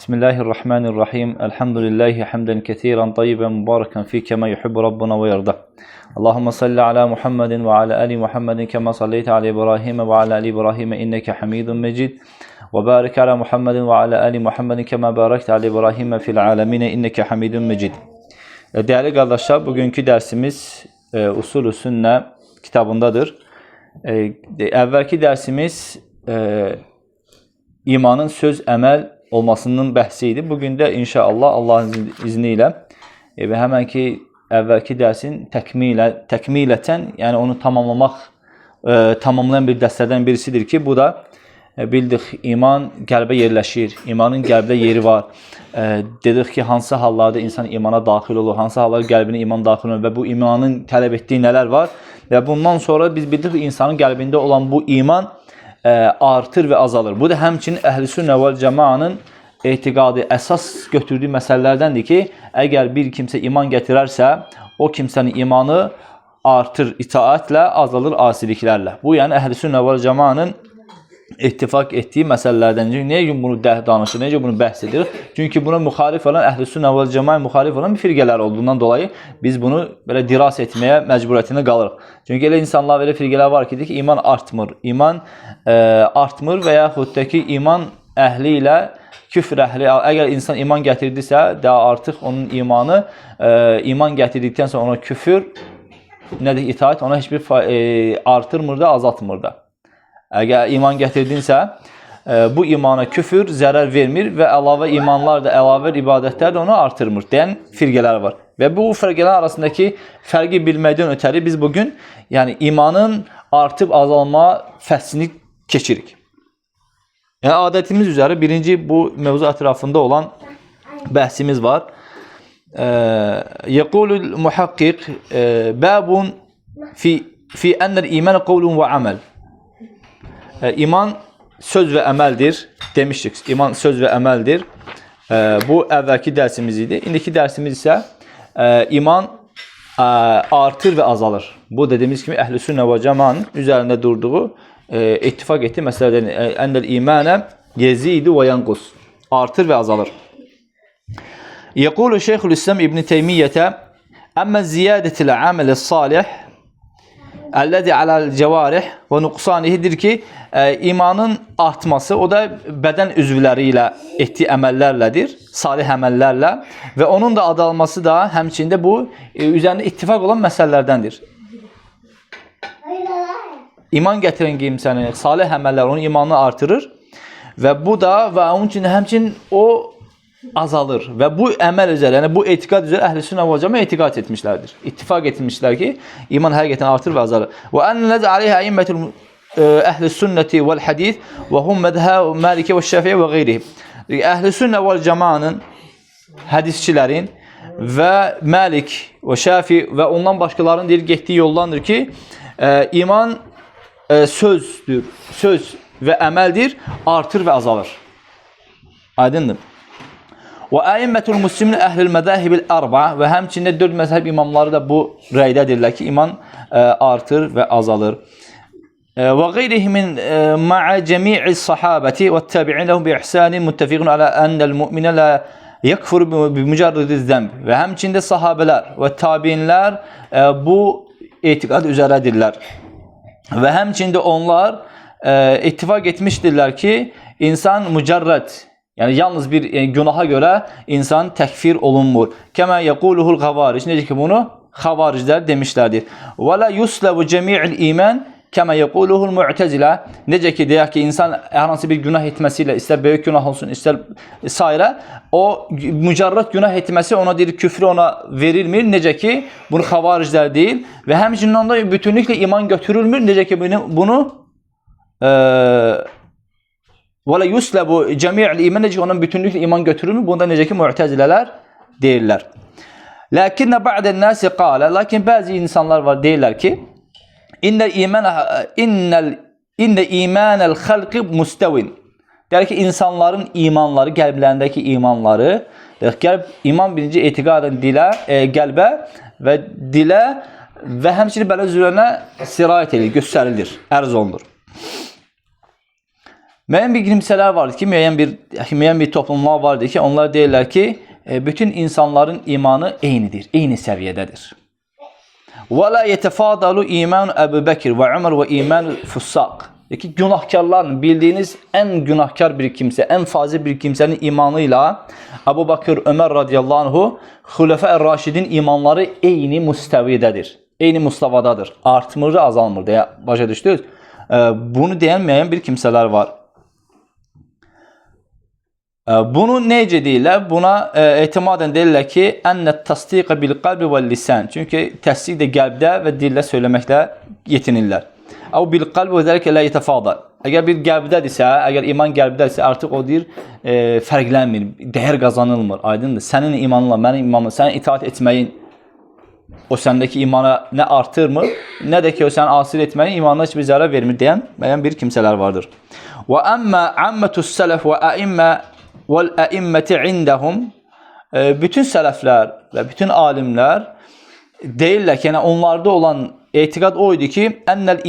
Bismillahirrahmanirrahim. Elhamdülillahi hamden kesiren tayyiben mübareken fi kema yuhibbu Rabbuna ve yarda. Allahumme salli ala Muhammedin ve ala ali Muhammedin kema salleyte ala İbrahim ve ala ali İbrahim inneke hamidun mecid. Ve barik ala Muhammedin ve ala ali Muhammedin kema barakte ala İbrahim fil alemine inneke hamidun mecid. Değerli kardeşler, bugünkü dersimiz Usul-ü Sünne kitabındadır. Evvelki dersimiz imanın söz, əməl olmasının bəhsi idi. Bugün də inşallah Allahın izni ilə və həmən ki əvvəlki dərsin təkmilətən, yəni onu tamamlayan bir dərslərdən birisidir ki, bu da bildik iman qəlbə yerləşir, imanın qəlbdə yeri var. Dedik ki, hansı hallarda insan imana daxil olur, hansı hallarda qəlbinə iman daxil olur və bu imanın tələb etdiyi nələr var. Və bundan sonra biz bildik ki, insanın qəlbində olan bu iman artır və azalır. Bu da həmçinin Əhl-i Sünnə vəl Cəmaənin etiqadı, əsas götürdüyü məsələlərdəndir ki, əgər bir kimsə iman gətirərsə, o kimsənin imanı artır itaətlə, azalır asiliklərlə. Bu, yəni Əhl-i Sünnə vəl Cəmaənin ittifak etdiyi məsələlərdən. Niyə bunu danışır, necə bunu bəhs edir? Çünki buna müxalif olan, Əhl-i Sünnə vəl Cəmaə müxalif olan bir firqələr olduğundan dolayı biz bunu belə diras etməyə məcburiyyətində qalırıq. Çünki elə insanlar, elə firqələr var ki, iman artmır. İman artmır və yaxud da ki, iman əhli ilə küfr əhli, əgər insan iman gətirdisə, daha artıq onun imanı, iman gətirdikdən sonra ona küfür, nədir, itaat, ona heç bir artırmır da, azaltmır da. Əgər iman gətirdinsə, bu imana küfür zərər vermir və əlavə imanlar da, əlavə ibadətlər də onu artırmır deyən firqələr var. Və bu firqələr arasındakı fərqi bilməkdən ötəri biz bugün yəni imanın artıb azalma fəslini keçirik. Yəni adətimiz üzrə birinci bu mövzu ətrafında olan bəhsimiz var. Yəqulul muhaqqiq babun fi ennel iman qavlun və aməl. İman söz və əməldir demişdik. İman söz və əməldir. Bu əvvəlki dərsimiz idi. İndiki dərsimiz isə iman artır və azalır. Bu dediyimiz kimi Əhl-i Sünnə və Cəmaənin üzərində durduğu ittifak etdiyi məsələdən ennel imanə yezidu və yanqus. Artır və azalır. Yəqulu Şeyxülislam İbn Teymiyyətə əmmə ziyadətil əməl salih əlləzi aləl cəvarih və nuqsanihidir ki, imanın artması, o da bədən üzvləri ilə etdiyi əməllərlədir, salih əməllərlə və onun da adalması da həmçində bu, üzərində ittifak olan məsələlərdəndir. İman gətirən kimsəni, salih əməllər onun imanını artırır və bu da və onun üçün həmçinin o azalır və bu əməl üzrə, yəni bu etiqad üzrə Əhl-i Sünnə və Cəmaə etiqad etmişlərdir. İttifak etmişlər ki, iman həqiqətən artır və azalır. Və ennəz aleyhə əimmətul Əhl-i Sünnəti vəl hədis və hum mədhəb Məlikə və Şəfiə və qeyrihi. Əhl-i Sünnə və Cəmaənin, hədisçilərin və Məlik və Şəfi və ondan başqalarının deyir, getdiyi yoldandır ki, iman sözdür, söz və əməldir, artır və azalır. Aydındır. Və əimmətul muslimin əhlil mədəhibil ərba və həmçində 4 məzhəb imamları da bu rəydədirlər ki, iman artır və azalır. Və qeyrihimin ma'a cəmi'i sahabəti və təbi'in ləhum bi ihsanin müttəfiqun alə ənəl müminə lə yəkfur bi mücərridi zəmb. Və həmçində sahabələr və tabiinlər bu etiqad üzərədirlər. Və həmçində onlar ittifak etmişdirlər ki, insan mücərrəd, yəni yalnız bir günaha görə insan təkfir olunmur. Kəmə yəquluhul xavaric. Necə ki bunu xavariclər demişlərdir. Və la yuslabu cəmi'il iman kəmə yəquluhul mu'təzilə. Necə ki deyək ki insan hər hansı bir günah etməsilə, istər böyük günah olsun, istər sairə, o mücərrəd günah etməsi ona deyir, küfrü ona verilmir. Necə ki bunu xavariclər deyil və həmçinin onda bütünlüklə iman götürülmür. Necə ki bunu və la yusləbu cəmi'il iman, necə ki onun bütünlüklə iman götürülmür. Bunda necə ki mü'təzilələr deyirlər. Lakinnə ba'dən nəsi qalə, lakin bəzi insanlar var deyirlər ki, İnnə imanəl xalqi müstəvin. Deyir ki, insanların imanları, qəlblərindəki imanları, iman birinci etiqadən dilə, qəlbə və dilə və həmçinin belə üzrənə sirayət edilir, göstərilir, ərz olunur. Müəyyən bir kimsələr vardır ki, müəyyən bir toplumlar vardır ki, onlar deyirlər ki, bütün insanların imanı eynidir, eyni səviyyədədir. Və la yetefadalu iman Əbu Bəkir və Ömər və iman fussaq. Ki, günahkarların, bildiyiniz ən günahkar bir kimsə, ən fazil bir kimsənin imanı ilə Əbu Bakır, Ömər radiyallahu anhu, Xulefə-i Raşidin imanları eyni müstəvidədir, eyni mustavadadır. Artmır, azalmır deyə başa düşdünüz. Bunu deyən müəyyən bir kimsələr var. Bunu necə deyirlər? Buna etimadən deyirlər ki, ennət təsdiqə bil qalbi və lisan. Çünki təsdiq də qəlbdə və dillə söyləməklə yetinirlər. Əv bil qalbi və zəlikə lə yetəfadal. Əgər bir qəlbdədirsə, əgər iman qəlbdədirsə, artıq o deyir, fərqlənmir, dəyər qazanılmır. Aydındır. Sənin imanınla, mənim imanımla, sənin itaat etməyin o səndəki imana nə artırmır, nə də ki, o səni asir etməyin imanına heç bir zərər vermir deyən müəyyən bir kimsələr vardır. Və əmmə əmmətus sələf və əimmə vəl-əimməti indəhum, bütün sələflər və bütün alimlər deyirlər ki, yəni onlarda olan etiqad o idi ki, ənnə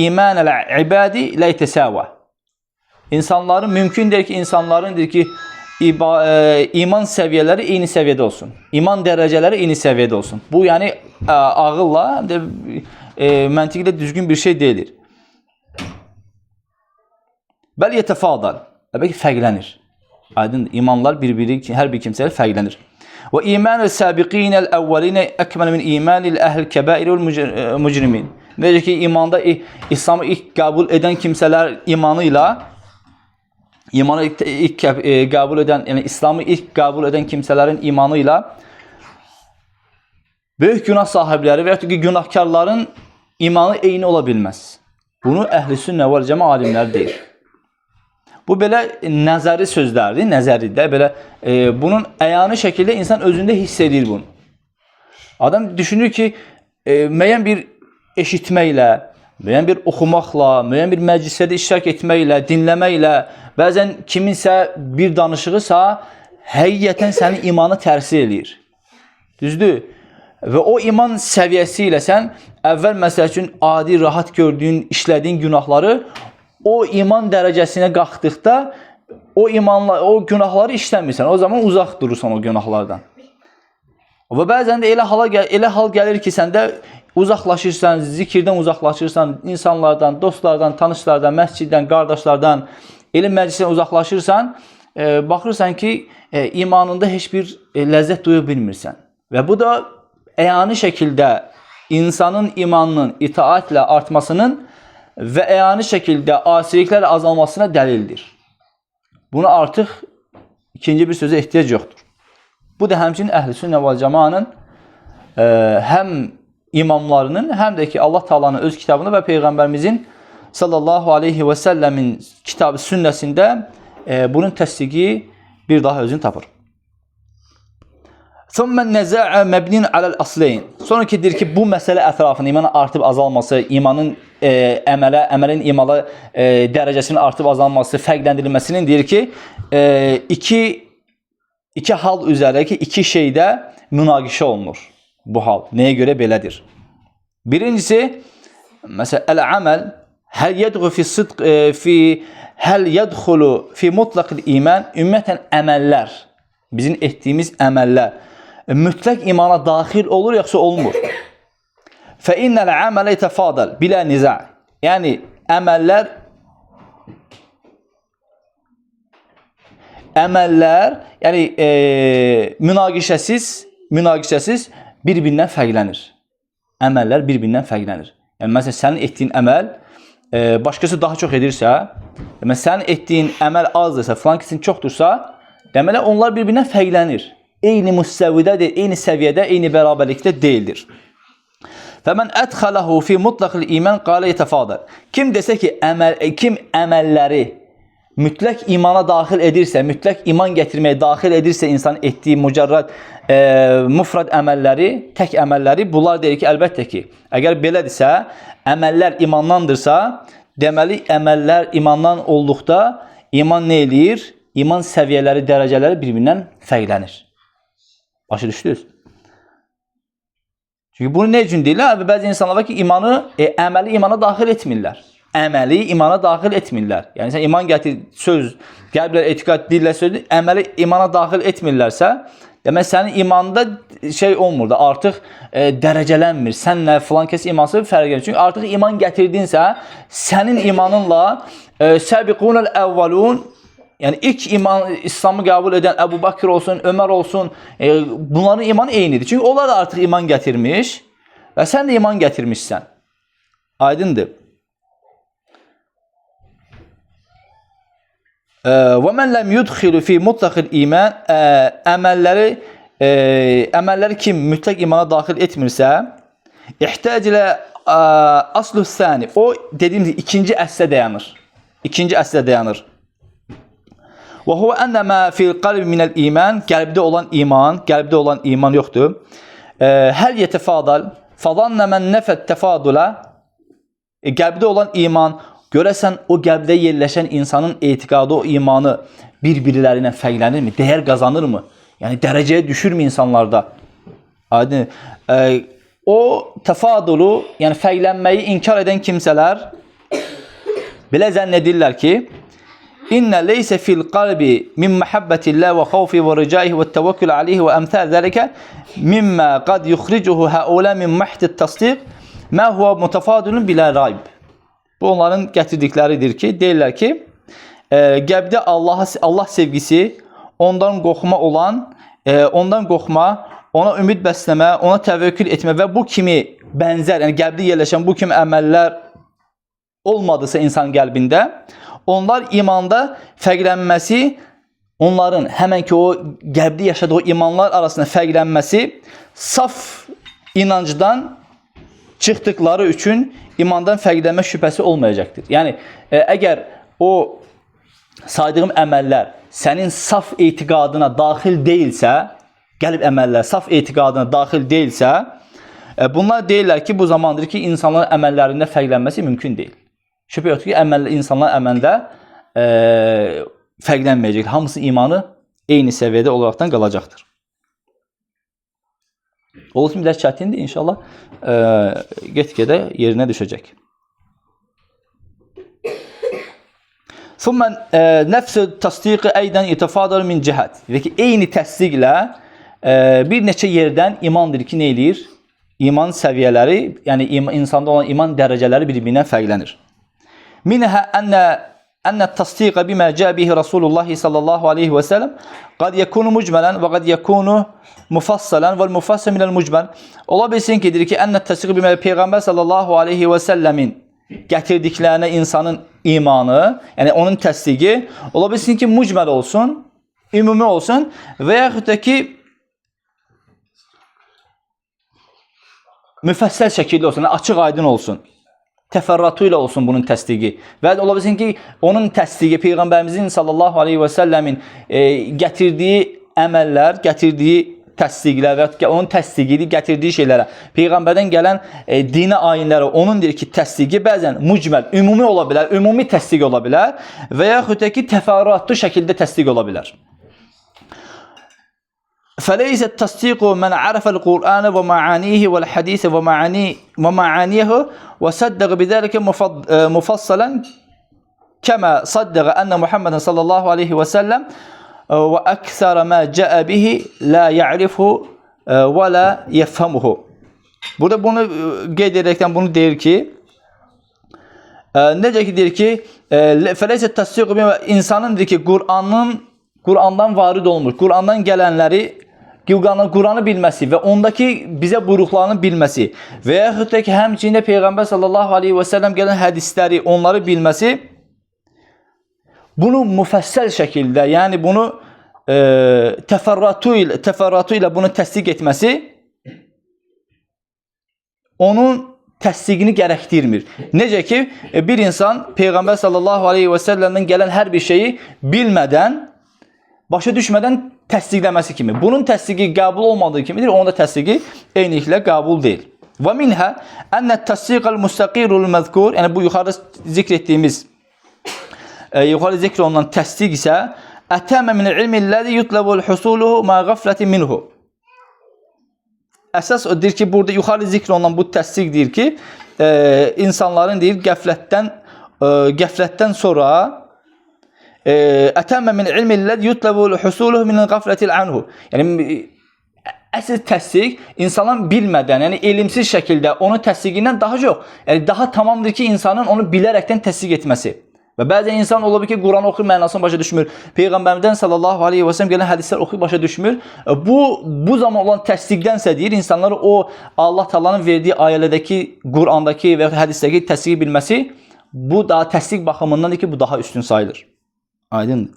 imanəl ibadi lə yetəsəvə. İnsanların, mümkün deyir ki, insanların deyir ki, iman səviyyələri eyni səviyyədə olsun. İman dərəcələri eyni səviyyədə olsun. Bu, yəni, ağılla, məntiqlə düzgün bir şey deyilir. Bəl yetəfadal. Bəlkə fərqlənir. Aydın, imanlar bir-biri, hər bir kimsələr fərqlənir. Və imanul sabiqinəl əvvəlinə əkməl min imanil əhl kəbair vəl mücrimin. Necə ki, imanda İslamı ilk qəbul edən kimsələr imanı ilə, imanı ilk qəbul edən, yəni İslamı ilk qəbul edən kimsələrin imanı ilə böyük günah sahibləri və yaxud ki, günahkarların imanı eyni ola bilməz. Bunu əhl-i-sünnə vəl-cəma alimləri deyir. Bu belə nəzəri sözlərdir, nəzəridə belə bunun əyani şəkildə insan özündə hiss edir bunu. Adam düşünür ki, müəyyən bir eşitməklə, müəyyən bir oxumaqla, müəyyən bir məclisədə iştirak etməklə, dinləməklə, bəzən kiminsə bir danışığısa həqiqətən sənin imanı tərsir eləyir. Düzdür? Və o iman səviyyəsi ilə sən əvvəl məsəl üçün adi, rahat gördüyün, işlədiyin günahları o iman dərəcəsinə qalxdıqda o imanla, o günahları işləmirsən. O zaman uzaq durursan o günahlardan. Və bəzən də elə hal gəlir ki, sən də uzaqlaşırsan, zikirdən uzaqlaşırsan, insanlardan, dostlardan, tanışlardan, məsciddən, qardaşlardan, elm məclisindən uzaqlaşırsan, baxırsan ki, imanında heç bir ləzzət duya bilmirsən. Və bu da əyani şəkildə insanın imanının itaatlə artmasının və əyani şəkildə asiliklərlə azalmasına dəlildir. Buna artıq ikinci bir sözə ehtiyac yoxdur. Bu da həmçinin əhl-i-sünnə vəl-cəmanın həm imamlarının, həm də ki, Allah Taala'nın öz kitabında və Peyğəmbərimizin sallallahu aleyhi və səlləmin kitabı sünnəsində bunun təsdiqi bir daha özünü tapır. Thumma nəzə'ə məbnin aləl asleyn. Sonra ki, deyir ki, bu məsələ ətrafında imanın artıb azalması, imanın əməlin imana dərəcəsinin artıb azalması, fərqləndirilməsinin deyir ki, iki hal üzərində ki, iki şeydə münaqişə olunur bu hal. Nəyə görə belədir? Birincisi, məsələn, əl-əməl həl yədxulu fi mutlaqil iman, ümumiyyətən əməllər, bizim etdiyimiz əməllər mütləq imana daxil olur, yoxsa olmur? Fə innəl əmələ yetəfadal bilə nizə. Yəni, əməllər yəni, münaqişəsiz bir-birindən fərqlənir. Əməllər bir-birindən fərqlənir. Yəni, məsələn, sənin etdiyin əməl başqası daha çox edirsə, sənin etdiyin əməl azdırsa, filan kesin çoxdursa, deməli, onlar bir-birindən fərqlənir. Eyni müstəvidədir, eyni səviyyədə, eyni bərabərlikdə deyildir. Fəmən ədxələhu fi mutlaqil iman qalə yetəfadal. Kim desə ki, kim əməlləri mütləq imana daxil edirsə, mütləq iman gətirməyə daxil edirsə, insan etdiyi mücərrəd mufrad əməlləri, tək əməlləri, bunlar deyir ki, əlbəttə ki, əgər belədirsə, əməllər imandandırsa, deməli, əməllər imandan olduqda, iman nə eləyir? İman səviyyələri, dərəcələri bir-birindən fərqlənir. Başa düşdünüz? Çünki bunu nə üçün deyirlər? Bəzi insanlar var ki, əməli imana daxil etmirlər. əməli imana daxil etmirlər. Yəni sən iman gətir, söz, qəlblə etiqad, dillə söz, əməli imana daxil etmirlərsə, demək sənin imanında şey olmur da, artıq dərəcələnmir. Sənlə filan kəs imansız fərq edir. Çünki artıq iman gətirdinsə, sənin imanınla səbiqunəl əvvəlun, yəni ilk İslamı qəbul edən Əbu Bakr olsun, Ömər olsun, bunların imanı eynidir. Çünki onlar da artıq iman gətirmiş və sən də iman gətirmişsən. Aydındır. Və mən ləm yudxilu fi mutlaqil iman, əməlləri kim mütləq imana daxil etmirsə, ihtac ilə aslu sani, o dediyimiz ikinci əslə dayanır. İkinci əslə dayanır. Və huve enne ma fil qalbi minəl iman, qəlbdə olan iman yoxdur. Həl yetefadal, fadanna men nefet tefadula, qəlbdə olan iman, görəsən o qəlbdə yerləşən insanın etiqadı, o imanı bir-biriləri ilə fərqlənirmi? Dəyər qazanırmı? Yəni dərəcəyə düşürmü insanlarda? Aydın. O təfadulu, yəni fərqlənməyi inkar edən kimsələr belə zənn edirlər ki, İnnə leysə fil qalbi min məhəbbətillah və xavfi və ricaihi və təvəkkül aleyhi və əmthəl zəlikə mimmə qad yuxricuhu həulə min məhdi təsdiq mə huvə mutafadülün bilə raib. Bu onların gətirdikləridir ki, deyirlər ki, qəlbdə Allah sevgisi, ondan qorxma olan, ona ümid bəsləmə, ona təvəkkül etmə və bu kimi bənzər, yəni qəlbdə yerləşən bu kimi əməllər olmadısa insan qəlbində, onlar imanda fərqlənməsi, onların həmən ki o qəlbdə yaşadığı imanlar arasında fərqlənməsi saf inancdan çıxdıqları üçün imandan fərqlənmə şübhəsi olmayacaqdır. Yəni, əgər o saydığım əməllər sənin saf etiqadına daxil deyilsə, qəlb əməllər saf etiqadına daxil deyilsə, bunlar deyirlər ki, bu zamandır ki, insanların əməllərində fərqlənməsi mümkün deyil. Şübhə yoxdur ki, insanlar əməldə fərqlənməyəcək. Hamısı imanı eyni səviyyədə olaraqdan qalacaqdır. Olsun, bir də çətindir, inşallah get-gedə yerinə düşəcək. Thumma nəfs-i təsdiqi əydən ittifadar min cəhət. Eyni təsdiqlə bir neçə yerdən imandır ki, nə eləyir? İman səviyyələri, yəni insanda olan iman dərəcələri bir-birindən fərqlənir. Minhə ənə təsdiqə bimə cəbihi Rasulullah sallallahu aleyhi və səlləm qad yəkunu mücmələn və qad yəkunu mufassalən və mufassal minəl mücməl. Ola bilsin ki, deyir ki, ənə təsdiqə bimə Peyğəmbər sallallahu aleyhi və səlləmin gətirdiklərinə insanın imanı, yəni onun təsdiqi, ola bilsin ki, mücməl olsun, ümumi olsun və yaxud da ki, müfəssəl şəkildə olsun, açıq aydın olsun. Təfərratu ilə olsun bunun təsdiqi. Və ola bilsin ki, onun təsdiqi Peyğəmbərimizin sallallahu aleyhi və səlləmin gətirdiyi əməllər, gətirdiyi təsdiqlər və onun təsdiqini gətirdiyi şeylərə, Peyğəmbərdən gələn dini ayinlərə onun deyir ki, təsdiqi bəzən mücməl, ümumi ola bilər, ümumi təsdiq ola bilər və yaxud da ki, təfərrüatlı şəkildə təsdiq ola bilər. فَلَيْسَ التَّصْدِيقُ مَنْ عَرَفَ الْقُرْآنَ وَمَعَانِيهِ وَالْحَدِيثِ وَمَعَانِيهِ وَصَدَّقَ بِذَلِكَ مُفَصَّلًا كَمَا صَدَّقَ أَنَّ مُحَمَّدًا صَلَّى اللّٰهُ عَلَيْهِ وَسَلَّمْ وَأَكْثَرَ مَا جَاءَ بِهِ لَا يَعْرِفْهُ وَلَا يَفْهَمُهُ. Burada bunu qeyd edərəkdən bunu deyir ki, necə ki deyir ki, فَلَيْسَ التَّصْدِيقُ insanın deyir ki, Qur'andan varid olmuş, Qur'andan gələnləri, Qur'anı bilməsi və ondakı bizə buyruqlarını bilməsi və yaxud da ki, həmçində Peyğəmbər sallallahu aleyhi və səlləm gələn hədisləri, onları bilməsi, bunu müfəssəl şəkildə, yəni bunu təfərrüatı ilə bunu təsdiq etməsi, onun təsdiqini gərəkdirmir. Necə ki, bir insan Peyğəmbər sallallahu aleyhi və səlləmdən gələn hər bir şeyi bilmədən, başa düşmədən təsdiqləməsi kimi. Bunun təsdiqi qəbul olmadığı kimidir, onun da təsdiqi eyniliklə qəbul deyil. Və minhə ənə təsdiqəl müstəqirul məzkur, yəni bu yuxarı zikr etdiyimiz, yuxarı zikr olunan təsdiq isə ətəmə minəl ilmilləzi yutlabul husuluhu mə qafləti minhu. Əsas o deyir ki, burada yuxarı zikr olunan bu təsdiq deyir ki, insanların deyir qəflətdən qəflətdən sonra ətəmmə min ilmilləz yutləbu husuluhu min qaflətil anhu. Yəni əsl təsdiq insanın bilmədən, yəni elmsiz şəkildə onun təsdiqindən daha çox, yəni daha tamamdır ki, insanın onu bilərəkdən təsdiq etməsi. Və bəzən insan olub ki, Quran oxuyur, mənasını başa düşmür. Peyğəmbərimizdən sallallahu aleyhi və səlləm gələn hədislər oxuyub başa düşmür. Bu zaman olan təsdiqdənsə deyir, insanlar o Allah Taala'nın verdiyi ayələrdəki, Qurandakı və hədisdəki təsdiqi bilməsi, bu daha təsdiq baxımındandır ki, bu daha üstün sayılır. Aydındır.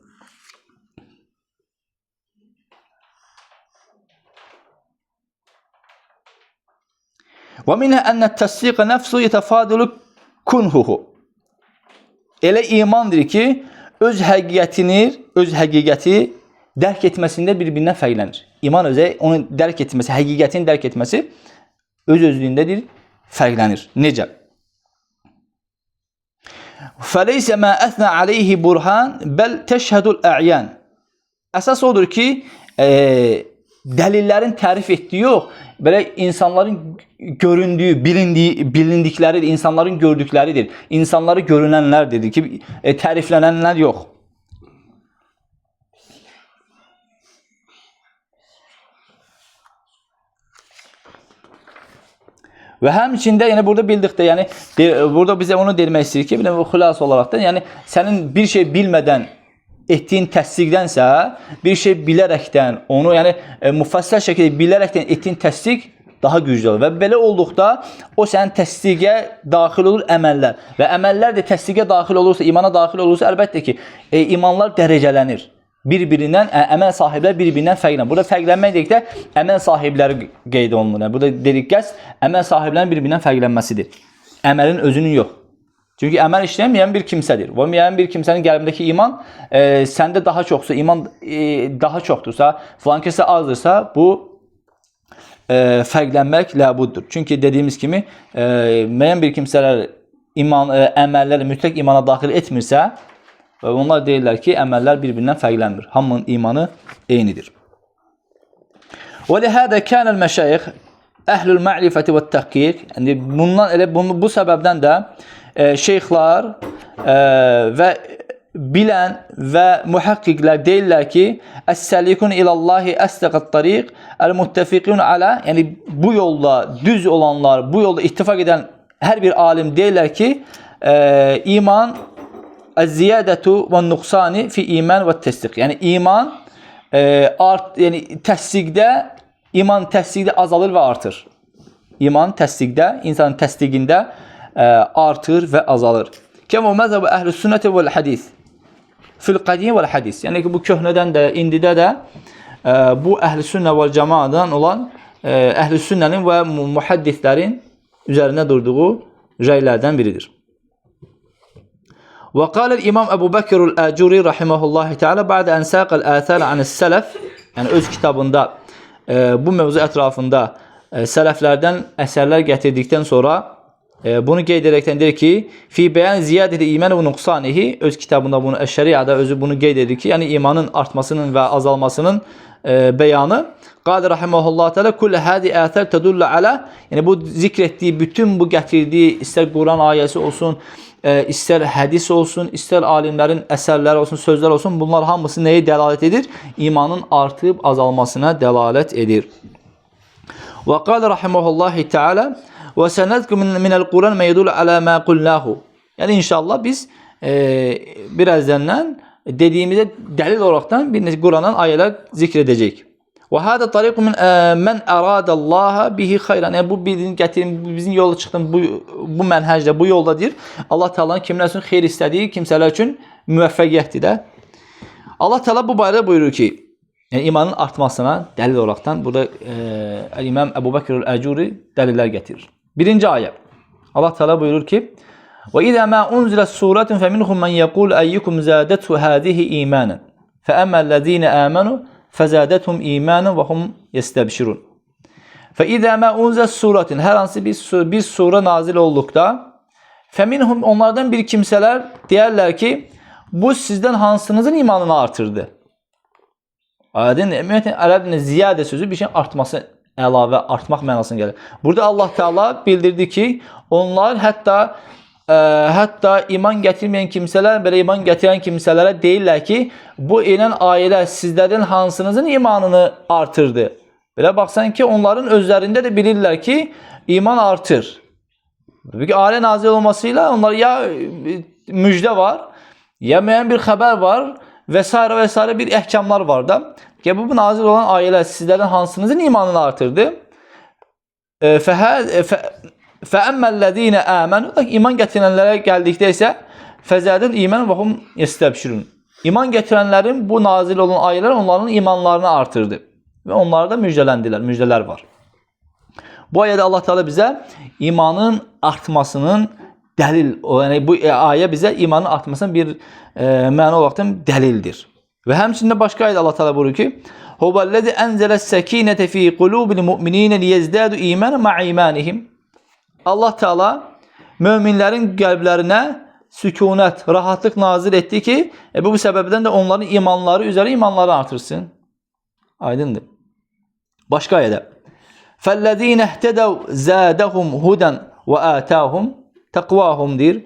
وَمِنْهَا أَنَّ التَّسْدِيقَ نَفْسُ يَتَفَادُلُ كُنْهُهُ. Elə imandır ki, öz həqiqəti dərk etməsində bir-birindən fərqlənir. İman özü onu dərk etməsi, həqiqətini dərk etməsi öz-özlüyündədir, fərqlənir. Necə? فَلَيْسَ مَا أَثْنَى عَلَيْهِ بُرْهَانْ بَلْ تَشْهَدُ الْأَعْيَانِ. Əsas odur ki, dəlillərin tərif etdiyi yox, belə insanların göründüyü, bilindikləridir, insanların gördükləridir, insanları görünənlərdir ki, təriflənənlər yox. Və həmçində, yəni burada bildikdə, yəni burada bizə onu demək istəyir ki, xülas olaraq da, yəni sənin bir şey bilmədən etdiyin təsdiqdənsə, bir şey bilərəkdən, onu yəni müfəssəl şəkildə bilərəkdən etdiyin təsdiq daha güclü olur. Və belə olduqda o sənin təsdiqə daxil olur əməllər. Və əməllər də təsdiqə daxil olursa, imana daxil olursa, əlbəttə ki, imanlar dərəcələnir. Bir-birindən, əməl sahiblər bir-birindən fərqlənir. Burada fərqlənmək dedikdə əməl sahibləri qeyd olunur. Yəni, burada dedik qəsd, əməl sahiblərinin bir-birindən fərqlənməsidir. Əməlin özünün yox. Çünki əməl işləyən bir kimsədir. Və yəni bir kimsənin qəlbindəki iman səndə daha çoxsa, iman daha çoxdursa, filan kəsə azdırsa, bu fərqlənmək ləbuddur. Çünki dediyimiz kimi, müəyyən bir kimsələr əməlləri mütləq imana daxil etmirsə, və onlar deyirlər ki, əməllər bir-birindən fərqlənmir. Hamının imanı eynidir. وَلِهَذَا كَانَ الْمَشَيِخ أَهْلُ الْمَعْرِفَةِ وَالتَّحْقِيقِ. Bu səbəbdən də şeyxlar və bilən və mühəqqiqlər deyirlər ki, əs-səlikun ilallahi əsdəqət tariq əl-muttəfiqun alə. Yəni bu yolda düz olanlar, bu yolda ittifaq edən hər bir alim deyirlər ki, iman əz-ziyadətu və nuqsani fi iman və təsdiq. Yəni iman yəni iman təsdiqdə azalır və artır. İman təsdiqdə, insanın təsdiqində artır və azalır. Kəmə məzəb əhlüs-sünnəti vəl-hədis fil qədim vəl-hədis. Yəni ki, bu köhnədən də, indidə də bu əhlüs-sünnə vəl-cəmaədən olan əhlüs-sünnənin və mühəddislərin üzərində durduğu rəylərdən biridir. وقال الإمام أبو بكر الآجوري رحمه الله تعالى بعد أن ساق الآثار عن السلف, yəni öz kitabında bu mövzu ətrafında sələflərdən əsərlər gətirdikdən sonra bunu qeyd edərəkdən deyir ki, fi bəyan ziyadəti iman və nuqsanihi, öz kitabında bunu Əş-Şəriədə özü bunu qeyd edir ki, yəni imanın artmasının və azalmasının beyanı. Qadir rahimehullah təala kullu hadi athar tadullu ala, yəni bu zikr etdiyi bütün bu gətirdiyi istər Quran ayəsi olsun, istər hədis olsun, istər alimlərin əsərləri olsun, sözlər olsun, bunlar hamısı nəyə dəlalət edir? İmanın artıb azalmasına dəlalət edir. Və qala rahimehullah təala və sanadku minəl Quran ma yadullu ala ma qulnahu. Yəni inşallah biz birazdan dediyimizə dəlil olaraqdan bir neçə Qurandan ayələr zikr edəcəyik. Və hada tariq men aradallaha bihi xeyran. Yəni bu bizim yola çıxdığım bu mənhəcdə, bu yoldadır. Allah Taala'nın kimlər üçün xeyir istədiyi kimsələr üçün müvəffəqiyyətdir də. Allah Taala bu barədə buyurur ki, yəni imanın artmasına dəlil olaraqdan burada İmam Əbu Bəkr el-Əcuri dəlillər gətirir. Birinci ayə. Allah Taala buyurur ki: "Və izə ma unzilet suratun feminhum men yaqul eyyukum zadatu hadihi imanan. Fa'amma allazina amanu fəzədəthum imanən və hum yestəbşirun." Fəizə mə unzəs surətin, hər hansı bir surə nazil olduqda, fəminhum, onlardan bir kimsələr deyərlər ki, bu sizdən hansınızın imanını artırdı? Adın, ümumiyyətlə, ərəb dilində ziyadə sözü bir şeyin artması, əlavə, artmaq mənasına gəlir. Burada Allah Teala bildirdi ki, onlar hətta hətta iman gətirməyən kimsələr, belə iman gətirən kimsələrə deyirlər ki, bu edən ayələr sizlərdən hansınızın imanını artırdı? Belə baxsan ki, onların özlərində də bilirlər ki, iman artır. Çünki ayə nazil olmasıyla onlar ya müjdə var, ya müəyyən bir xəbər var və s. bir əhkamlar var da. Ki, bu nazil olan ayələr sizlərdən hansınızın imanını artırdı? فَأَمَّا آمَنُوا İman gətirənlərə gəldikdə isə فَزَادَهُمْ إِيمَانًا وَهُمْ يَسْتَبْشِرُونَ İman gətirənlərin bu nazil olan ayələr onların imanlarını artırdı. Və onlara da müjdələndilər, müjdələr var. Bu ayədə Allah Teala bizə imanın artmasının dəlil, yəni bu ayə bizə imanın artmasının bir məna olaraqdan dəlildir. Və həmçində başqa ayədə Allah Teala buyurur ki: "Huvellezî enzeles-sekînete fî kulûbil mu'minîne liyezdâdu îmânen ma'a îmânihim." Allah Teala möminlərin qəlblərinə sükunət, rahatlıq nazil etdi ki, bu səbəbdən də onların imanları üzərə imanları artırsın. Aydındır. Başqa ayədə: "Fellezîne ihtedev zâdehum huden ve âtâhum takvâhum" deyir.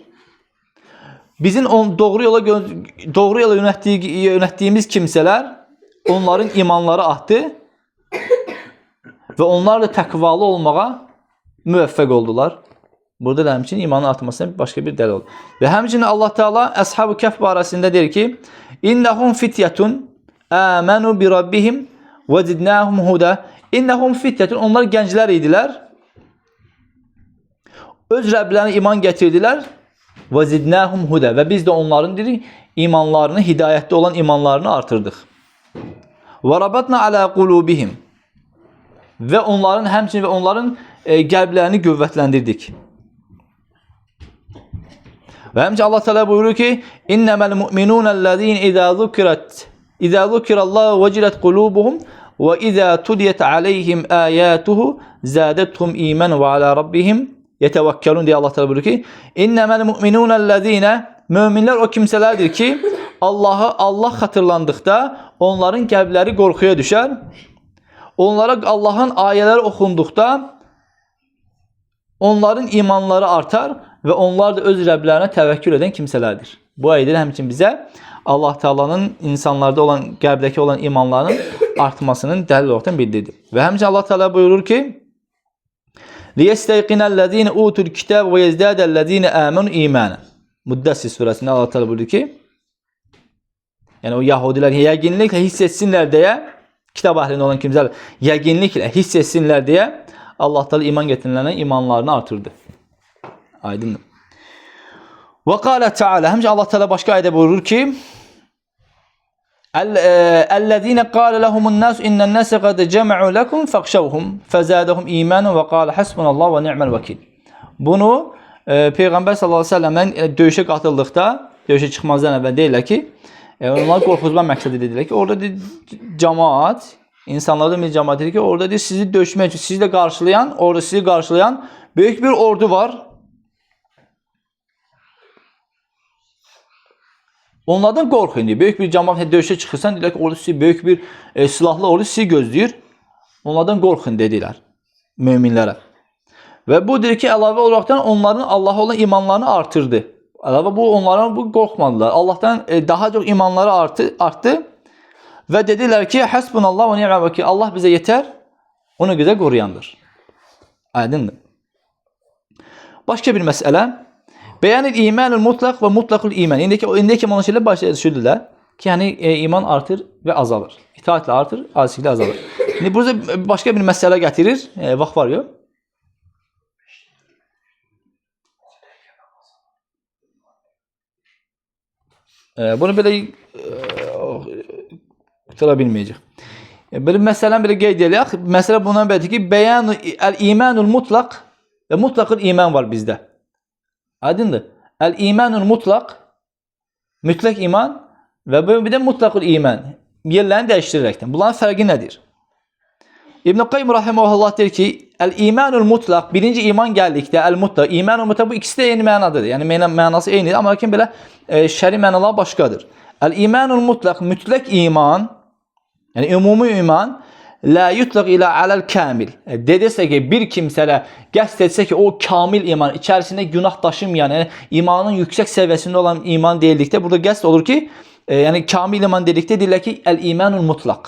Bizim doğru yola yönəltdiyimiz kimsələr, onların imanları artdı və onlar da təqvalı olmağa müvəffəq oldular. Burada da həmçinin imanın artmasına başqa bir dəlil oldu. Və həmçinin Allah Teala Əshab-ı Kəhf barəsində deyir ki: "İnnehum fityetun amanu bi rabbihim ve zidnahum huda." İnnehum fityetun, onlar gənclər idilər. Öz Rəblərinə iman gətirdilər. Və zidnahum huda, və biz də onların dedik, imanlarını, hidayətdə olan imanlarını artırdıq. Və rabatna ala qulubihim, və onların həmçinin və onların qəlblərini qüvvətləndirdik. Və həmçinin Allah Teala buyurur ki: "İnnemel mu'minûnellezîne izâ zukirallahu vecilet qulûbuhum ve izâ tuliyet aleyhim âyâtuhu zâdethum îmen ve alâ rabbihim yetevekkelun" diye Allah Teala buyuruyor ki: "İnnemel mu'minûnellezîne" Möminlər o kimsələrdir ki, Allah xatırlandıqda onların qəlbləri qorxuya düşər. Onlara Allahın ayələri oxunduqda onların imanları artar və onlar da öz Rəblərinə təvəkkül edən kimsələrdir. Bu ayədə həmçinin bizə Allah Teala'nın insanlarda olan, qəlbdəki olan imanların artmasının dəlil olaraq bildirdi. Və həmçinin Allah Teala buyurur ki: "Liyestayqina allazina utul kitab ve yezdada allazina amanu imanan." Müddəssir surəsində Allah Teala buyurur ki, yəni o Yahudilər yəqinliklə hiss etsinlər deyə, kitab əhlində olan kimsələr yəqinliklə hiss etsinlər deyə Allah Teala iman gətirilənlərin imanlarını artırdı. Aydındır. Və qala Teala, həmçinin Allah Teala başqa ayədə buyurur ki: "Ellezîne qâle lehumun-nâs innen-nâse qad cema'u lekum fakhshawhum fezâdehum îmânen ve qâle hasbunallahu ve ni'mel vekîl." Bunu Peyğəmbər sallallahu əleyhi və səlləmdən döyüşə qatıldıqda, döyüşə çıxmazdan əvvəl deyirlər ki, onları qorxutma məqsədi dedilər ki, orada cəmaət, insanlardan bir cəmaət dedi ki, orada sizi döyüşmək üçün, sizi də qarşılayan, orada sizi qarşılayan böyük bir ordu var. Onlardan qorxun deyir. Böyük bir cəmaət döyüşə çıxırsan, deyirlər ki, orada sizi böyük bir silahlı ordu sizi gözləyir. Onlardan qorxun dedilər möminlərə. Və bu deyir ki, əlavə olaraqdan onların Allah'a olan imanlarını artırdı. Əlavə bu, onların qorxmadılar. Allah'tan daha çox imanları artdı. Və dedilər ki, "Hasbunallahu ve ni'mel vekîl." Allah bizə yetər, onu bizə qoruyandır. Aydındır. Başqa bir məsələ. Beyanil imanul mutlaq və mutlaqul iman. İndiki monşələ başa düşürdülər ki, yəni iman artır və azalır. İtaatlə artır, asiliklə azalır. İndi burada başqa bir məsələ gətirir. Vaxt var yox? Bunu belə qutara bilməyəcək. Bir məsələn belə qeyd edək. Məsələ bundan bədir ki, bəyanul imanul mutlaq və mutlaqul iman var bizdə. Aydındır. El-imanul mutlaq, mütləq iman və bir də mutlaqul iman. Yerlərini dəyişdirərəkdən. Bunların fərqi nədir? İbn-i Qayyim rahimehullah deyir ki, el-imanul mutlaq, birinci iman gəldikdə, el-mutlaq, imanul mutlaq, bu ikisi də eyni mənadır. Yəni mənası eynidir, amma lakin belə şəri mənalar başqadır. El-imanul mutlaq, mütləq iman, yəni ümumi iman, la yutlaq ilə aləl kamil. Dedirsə ki, bir kimsələ qəsd etsə ki, o kamil iman, içərisində günah daşımayan, yəni imanın yüksək səviyyəsində olan iman deyildikdə, burada qəsd olur ki, yəni kamil iman dedikdə deyirlər ki, əl-imanul mutlaq.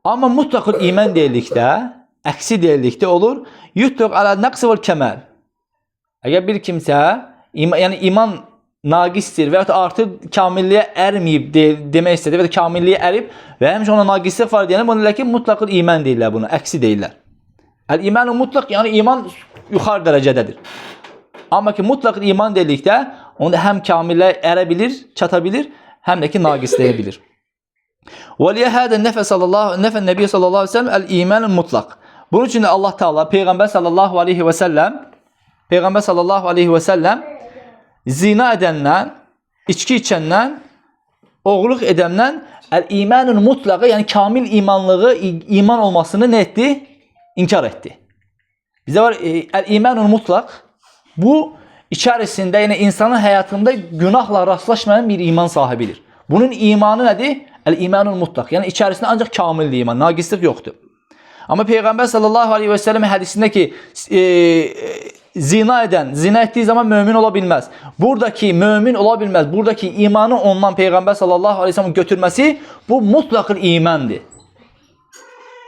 Amma mutlaqul iman deyildikdə, əksi deyildikdə olur, yutlaq aləl nəqsi vəl kəməl. Əgər bir kimsə, yəni iman naqisdir və ya artıq kamilliyə ərməyib demək istədi və ya kamilliyə ərib və həmişə ona naqislik var deyənlər, bunu deyirlər ki, mutlaqul iman deyirlər bunu, əksi deyirlər. Əl-imanul mutlaq, yəni iman yuxarı dərəcədədir. Amma ki, mutlaqul iman dedikdə, onda həm kamilliyə ərə bilir, çata bilir, həm də ki, naqisləyə bilir. وَلِيَ هَذَا نَفَى النَّبِيَّ sallallahu aleyhi ve sellem el-imanul mutlaq. Bunun üçün də Allah Teala Peyğəmbər sallallahu aleyhi ve sellem zina edəndən, içki içəndən, oğurluq edəndən əl-imanul mutlağı, yəni kamil imanlığı, iman olmasını nə etdi? İnkar etdi. Bizdə var əl-imanul mutlaq. Bu içərisində, yəni insanın həyatında günahla rastlaşmayan bir iman sahibidir. Bunun imanı nədir? Əl-imanul mutlaq. Yəni içərisində ancaq kamildir iman, naqislik yoxdur. Amma Peyğəmbər sallallahu aleyhi ve sellem hədisində ki, zina edən, zina etdiyi zaman mömin ola bilməz. Buradakı mömin ola bilməz. Buradakı imanı ondan Peyğəmbər sallallahu aleyhi ve sellem götürməsi bu mutlaqıl imandır.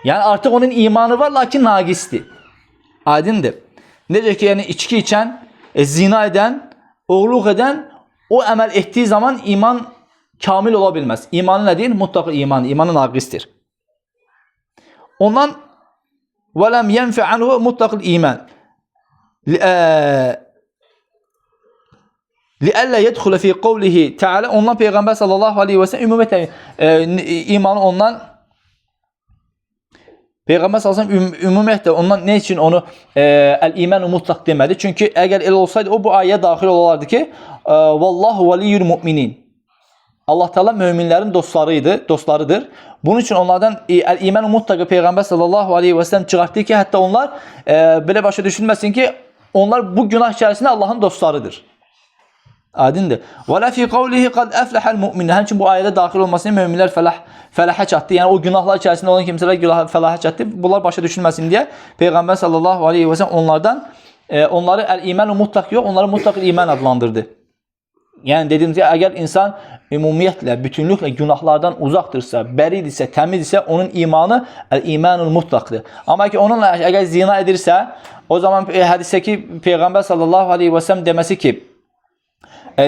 Yəni artıq onun imanı var, lakin naqisdir. Aydındır. Necə ki, yəni içki içən, zina edən, oğurluq edən o əməl etdiyi zaman iman kamil ola bilməz. İmanı nədir? Mutlaqıl iman, imanı naqisdir. Ondan وَلَمْ يَنْفِ عَنْهُ mutlaqıl iman. لِأَلَّا يَدْخُلَ فِي قَوْلِهِ Teala ondan Peyğəmbər sallallahu aleyhi ve sellem ümumiyyətlə imanı ondan Peyğəmbər sallallahu aleyhi ve sellem ümumiyyətlə ondan ne için onu el-iman mutlaq demədi? Çünki əgər elə olsaydı o bu ayəyə daxil olardı ki vallahu valiyyul mu'minin. Allah Teala möminlərin dostlarıdır. Bunun üçün onlardan el-iman mutlaqı Peyğəmbər sallallahu aleyhi ve sellem çıxartdı ki, hətta onlar belə başa düşülməsin ki, onlar bu günah içərisində Allahın dostlarıdır. Aydındır. Və la fi qawlihi qad aflahal mu'min. Həmçinin bu ayədə daxil olmasını möminlər fəlahə çatdı. Yəni o günahlar içərisində olan kimsələr fəlahə çatdı. Bunlar başa düşülməsin deyə Peyğəmbər sallallahu aleyhi ve sellem onlardan onları el-iman mutlaq yox, onları mutlaq iman adlandırdı. Yəni dediyimiz gibi, əgər insan ümumiyyətlə, bütünlüklə günahlardan uzaqdırsa, bəridirsə, təmizdirsə, onun imanı el-imanul mutlaqdır. Amma ki, onunla əgər zina edirsə, o zaman hədisdəki Peyğəmbər sallallahu aleyhi ve sellem deməsi ki,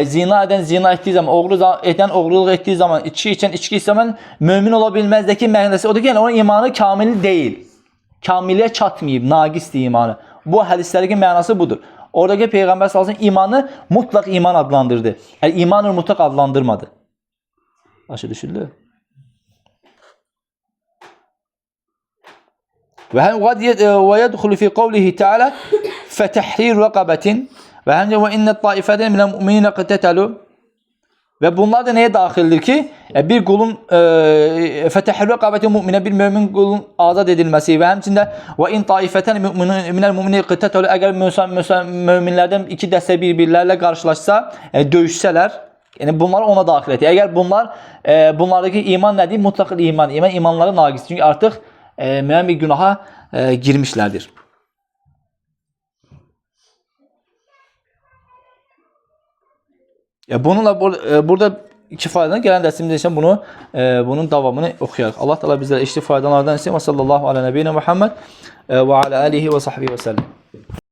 zina edən zina etdiyi zaman, oğurluq etdiyi zaman, içki içən içki zaman mömin ola bilməzdəki mənası odur ki, yəni onun imanı kamil deyil. Kamilliyə çatmayıb, naqisdir imanı. Bu hədislərin mənası budur. Oradakı Peyğəmbər sallallahu aleyhi ve sellem imanı mutlaq iman adlandırdı. İmanı mutlaq adlandırmadı. Başa düşüldü? Və yədxulu fi qavlihi Teala fətəhrir rəqabətin və həmcə və innət taifədən minəl müminə qıtətəlu. Və bunlar da nəyə daxildir ki, bir qulun fətəhrir rəqabətin müminə, bir mömin qulun azad edilməsi və həmçində və in taifətən minəl müminə qıtətəlu, əgər möminlərdən iki dəstə bir-birlərlə qarşılaşsa, döyüşsələr, yəni bunları ona daxil edir. Əgər bunlardakı iman nədir? Mutlaq iman. İmanları naqisdir. Çünki artıq müəyyən bir günaha girmişlərdir. Bununla burada kifayədən gələn dərsimizdə isə bunun davamını oxuyarıq. Allah Teala bizlərə eşitli faydalardan etsin. Və sallallahu ala nəbiyyina Muhammed və ala alihi və sahbihi və səlləm.